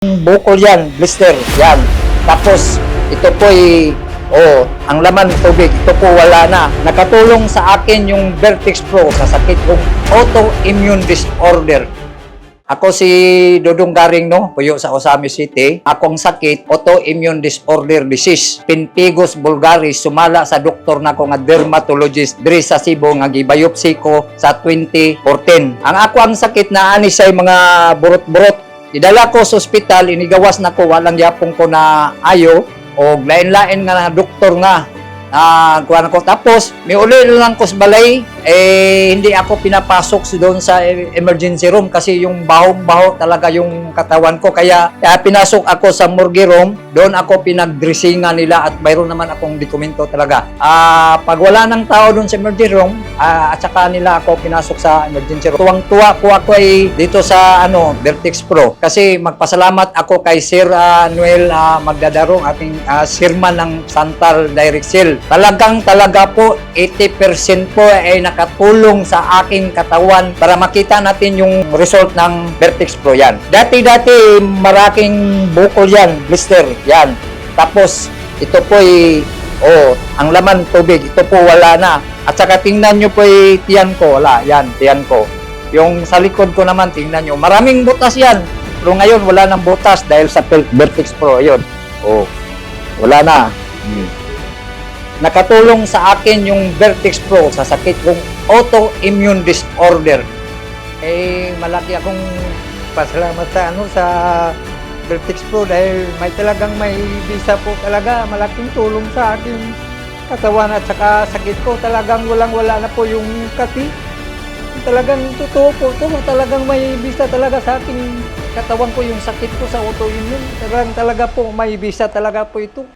Bukol yan, blister, yan. Tapos, ito po ang laman tubig, ito po wala na. Nakatulong sa akin yung Vertex Pro sa sakit kong autoimmune disorder. Ako si Dodong Garing, no? Puyo sa Osami City. Akong sakit, autoimmune disorder disease. Pemphigus vulgaris, sumala sa doktor na ko nga dermatologist diri sa Cebu nga gibiopsy ko sa 2014. Ang ako ang sakit na ani say mga burot-burot. Idala ko sa ospital, inigawas na ko, walang yapong ko na ayo, o lain-lain nga na doktor nga. Kuha ko. Tapos, may uli lang ko sa balay, hindi ako pinapasok doon sa emergency room kasi yung bahong-baho talaga yung katawan ko. Kaya pinasok ako sa morgue room, doon ako pinag-dressingan nila at mayroon naman akong dokumento talaga. Pag wala ng tao doon sa emergency room, at saka nila ako pinasok sa emergency room. Tuwang-tuwa ko ako ay dito sa Vertex Pro kasi magpasalamat ako kay Sir Noel Magdadarong, ating chairman ng Santal Direct Sale. Talaga po 80% po ay nakatulong sa aking katawan para makita natin yung result ng Vertex Pro yan. Dati maraking bukol yan, blister yan. Tapos ito po ang laman tubig, ito po wala na. At saka tingnan nyo po tiyan ko, wala, yan, tiyan ko. Yung sa likod ko naman, tingnan nyo, maraming butas yan. Pero ngayon wala nang butas dahil sa Vertex Pro, yun. Wala na. Nakatulong sa akin yung Vertex Pro sa sakit kong autoimmune disorder. Malaki akong pasalamat sa Vertex Pro dahil may visa po talaga. Malaking tulong sa aking katawan at saka sakit ko. Talagang walang-wala na po yung kati. Talagang totoo po ito. Talagang may visa talaga sa aking katawan ko yung sakit ko sa autoimmune. Talaga po may visa talaga po ito.